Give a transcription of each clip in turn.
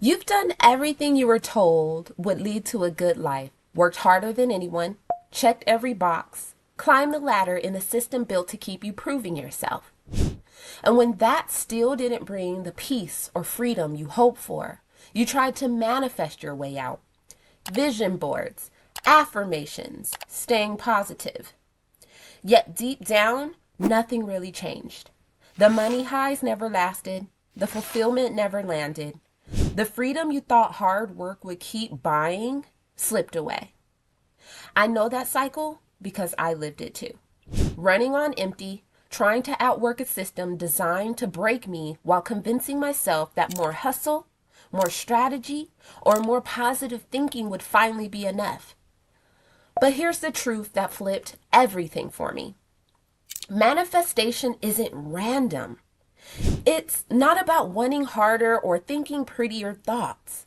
You've done everything you were told would lead to a good life, worked harder than anyone, checked every box, climbed the ladder in a system built to keep you proving yourself. And when that still didn't bring the peace or freedom you hoped for, you tried to manifest your way out. Vision boards, affirmations, staying positive. Yet deep down, nothing really changed. The money highs never lasted. The fulfillment never landed. The freedom you thought hard work would keep buying slipped away. I know that cycle because I lived it too. Running on empty, trying to outwork a system designed to break me while convincing myself that more hustle, more strategy, or more positive thinking would finally be enough. But here's the truth that flipped everything for me. Manifestation isn't random. It's not about wanting harder or thinking prettier thoughts.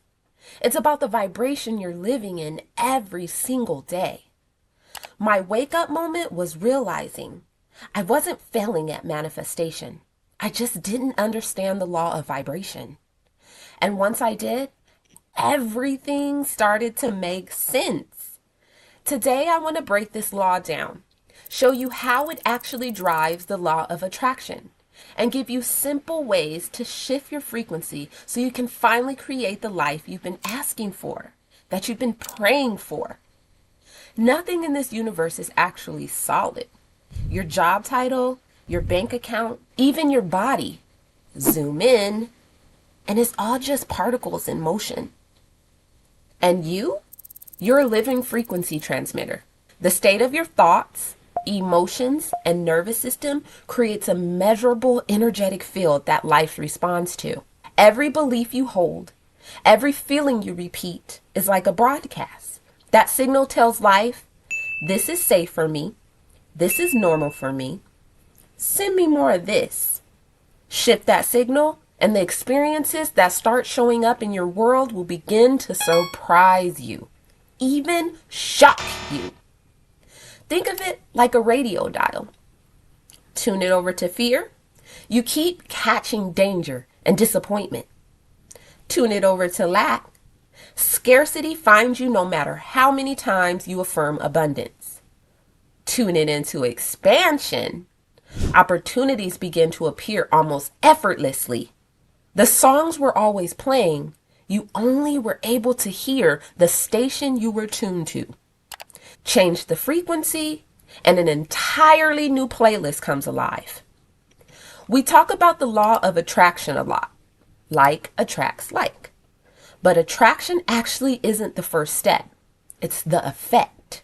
It's about the vibration you're living in every single day. My wake up moment was realizing I wasn't failing at manifestation. I just didn't understand the law of vibration. And once I did, everything started to make sense. Today, I want to break this law down, show you how it actually drives the law of attraction, and give you simple ways to shift your frequency so you can finally create the life you've been asking for, that you've been praying for. Nothing in this universe is actually solid. Your job title, your bank account, even your body. Zoom in, and it's all just particles in motion. And you're a living frequency transmitter. The state of your thoughts, emotions, and nervous system creates a measurable energetic field that life responds to. Every belief you hold, every feeling you repeat is like a broadcast. That signal tells life, this is safe for me. This is normal for me. Send me more of this. Shift that signal, and the experiences that start showing up in your world will begin to surprise you, even shock you. Think of it like a radio dial. Tune it over to fear. You keep catching danger and disappointment. Tune it over to lack. Scarcity finds you no matter how many times you affirm abundance. Tune it into expansion. Opportunities begin to appear almost effortlessly. The songs were always playing. You only were able to hear the station you were tuned to. Change the frequency, and an entirely new playlist comes alive. We talk about the law of attraction a lot. Like attracts like. But attraction actually isn't the first step. It's the effect.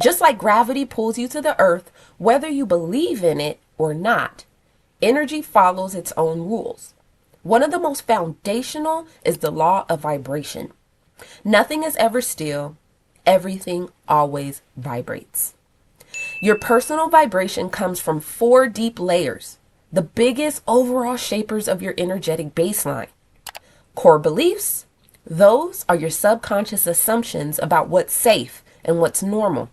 Just like gravity pulls you to the earth, whether you believe in it or not, energy follows its own rules. One of the most foundational is the law of vibration. Nothing is ever still. Everything always vibrates. Your personal vibration comes from 4 deep layers, the biggest overall shapers of your energetic baseline. Core beliefs, those are your subconscious assumptions about what's safe and what's normal.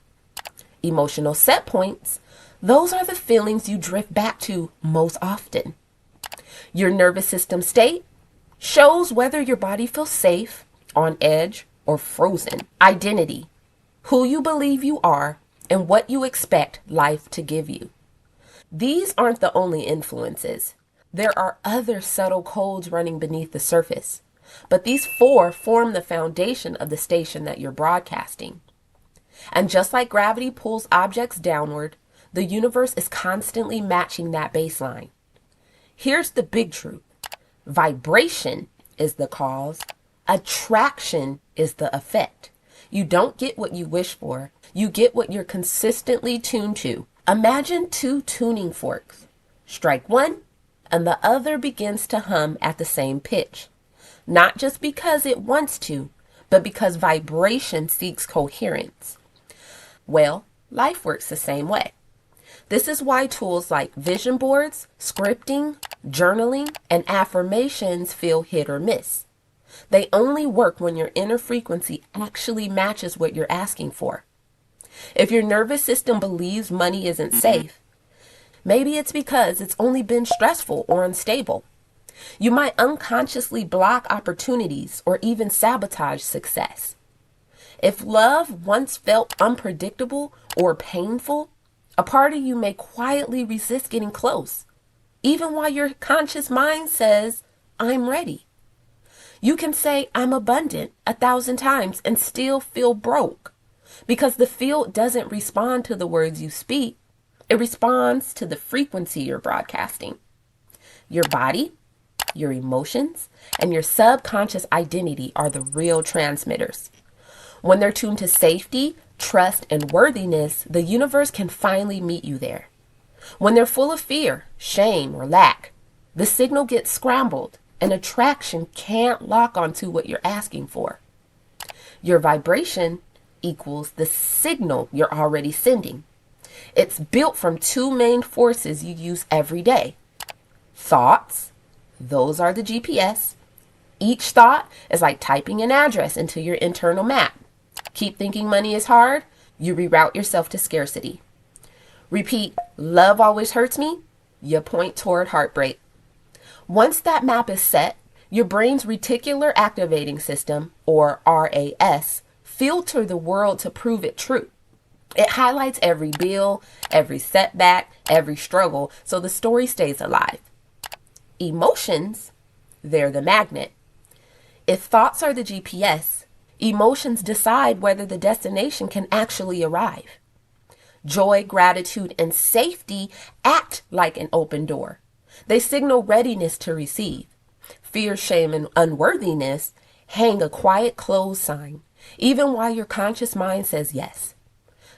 Emotional set points, those are the feelings you drift back to most often. Your nervous system state shows whether your body feels safe, on edge, or frozen. Identity, who you believe you are and what you expect life to give you. These aren't the only influences. There are other subtle codes running beneath the surface, but these 4 form the foundation of the station that you're broadcasting. And just like gravity pulls objects downward, the universe is constantly matching that baseline. Here's the big truth. Vibration is the cause. Attraction is the effect. You don't get what you wish for. You get what you're consistently tuned to. Imagine 2 tuning forks. Strike one, and the other begins to hum at the same pitch. Not just because it wants to, but because vibration seeks coherence. Well, life works the same way. This is why tools like vision boards, scripting, journaling, and affirmations feel hit or miss. They only work when your inner frequency actually matches what you're asking for. If your nervous system believes money isn't safe, maybe it's because it's only been stressful or unstable. You might unconsciously block opportunities or even sabotage success. If love once felt unpredictable or painful, a part of you may quietly resist getting close, even while your conscious mind says, I'm ready. You can say, I'm abundant 1,000 times and still feel broke because the field doesn't respond to the words you speak. It responds to the frequency you're broadcasting. Your body, your emotions, and your subconscious identity are the real transmitters. When they're tuned to safety, trust, and worthiness, the universe can finally meet you there. When they're full of fear, shame, or lack, the signal gets scrambled and attraction can't lock onto what you're asking for. Your vibration equals the signal you're already sending. It's built from two main forces you use every day. Thoughts, those are the GPS. Each thought is like typing an address into your internal map. Keep thinking money is hard, you reroute yourself to scarcity. Repeat, love always hurts me, you point toward heartbreak. Once that map is set, your brain's reticular activating system, or RAS, filter the world to prove it true. It highlights every bill, every setback, every struggle, so the story stays alive. Emotions, they're the magnet. If thoughts are the GPS, emotions decide whether the destination can actually arrive. Joy, gratitude, and safety act like an open door. They signal readiness to receive. Fear, shame, and unworthiness hang a quiet close sign, even while your conscious mind says yes.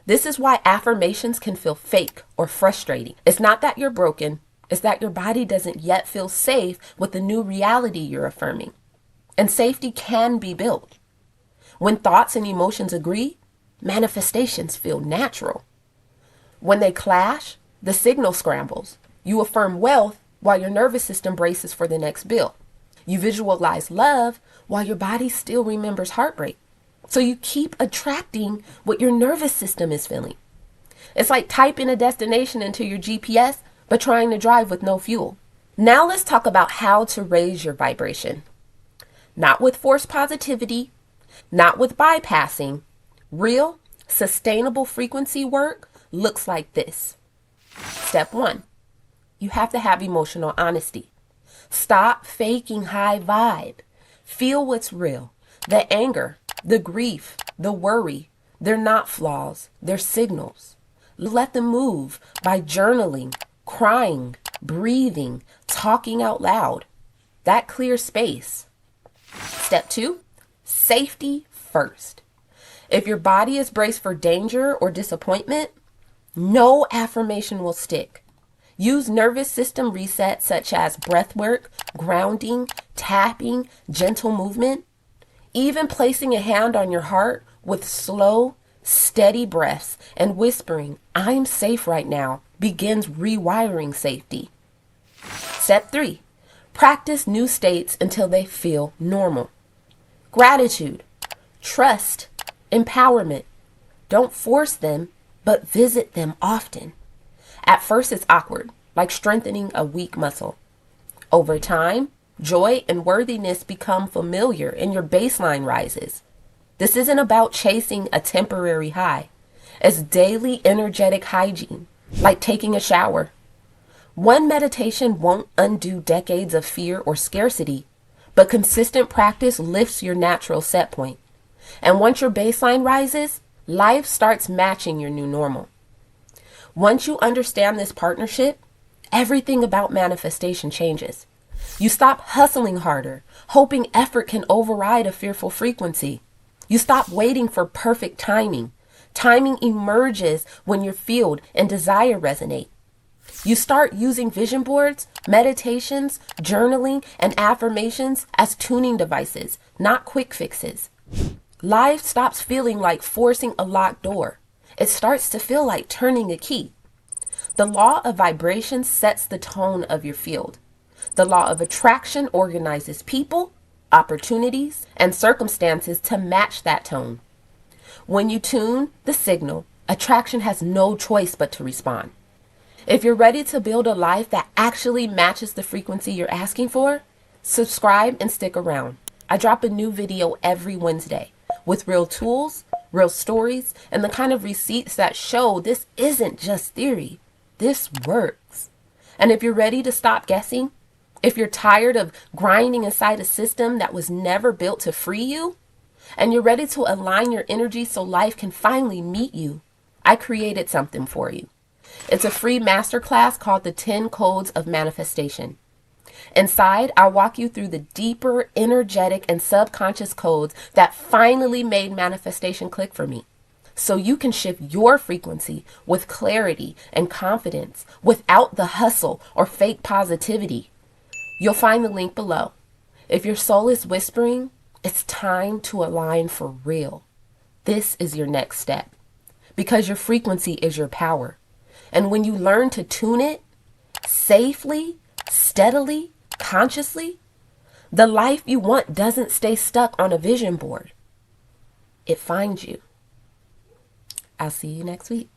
This is why affirmations can feel fake or frustrating. It's not that you're broken, it's that your body doesn't yet feel safe with the new reality you're affirming. And safety can be built. When thoughts and emotions agree, manifestations feel natural. When they clash, the signal scrambles. You affirm wealth while your nervous system braces for the next bill. You visualize love while your body still remembers heartbreak. So you keep attracting what your nervous system is feeling. It's like typing a destination into your GPS, but trying to drive with no fuel. Now let's talk about how to raise your vibration. Not with forced positivity, not with bypassing. Real, sustainable frequency work looks like this. Step 1, you have to have emotional honesty. Stop faking high vibe. Feel what's real. The anger, the grief, the worry, they're not flaws, they're signals. Let them move by journaling, crying, breathing, talking out loud. That clears space. Step 2, safety first. If your body is braced for danger or disappointment, no affirmation will stick. Use nervous system resets such as breath work, grounding, tapping, gentle movement. Even placing a hand on your heart with slow, steady breaths and whispering, I'm safe right now, begins rewiring safety. Step 3, practice new states until they feel normal. Gratitude, trust, empowerment. Don't force them, but visit them often. At first it's awkward, like strengthening a weak muscle. Over time, joy and worthiness become familiar and your baseline rises. This isn't about chasing a temporary high. It's daily energetic hygiene, like taking a shower. One meditation won't undo decades of fear or scarcity, but consistent practice lifts your natural set point. And once your baseline rises, life starts matching your new normal. Once you understand this partnership, everything about manifestation changes. You stop hustling harder, hoping effort can override a fearful frequency. You stop waiting for perfect timing. Timing emerges when your field and desire resonate. You start using vision boards, meditations, journaling, and affirmations as tuning devices, not quick fixes. Life stops feeling like forcing a locked door. It starts to feel like turning a key. The law of vibration sets the tone of your field. The law of attraction organizes people, opportunities, and circumstances to match that tone. When you tune the signal, attraction has no choice but to respond. If you're ready to build a life that actually matches the frequency you're asking for, subscribe and stick around. I drop a new video every Wednesday with real tools, real stories, and the kind of receipts that show this isn't just theory. This works. And if you're ready to stop guessing, if you're tired of grinding inside a system that was never built to free you, and you're ready to align your energy so life can finally meet you, I created something for you. It's a free masterclass called the 10 Codes of Manifestation. Inside, I'll walk you through the deeper, energetic, and subconscious codes that finally made manifestation click for me, so you can shift your frequency with clarity and confidence without the hustle or fake positivity. You'll find the link below. If your soul is whispering, it's time to align for real. This is your next step, because your frequency is your power. And when you learn to tune it safely, steadily, consciously, the life you want doesn't stay stuck on a vision board. It finds you. I'll see you next week.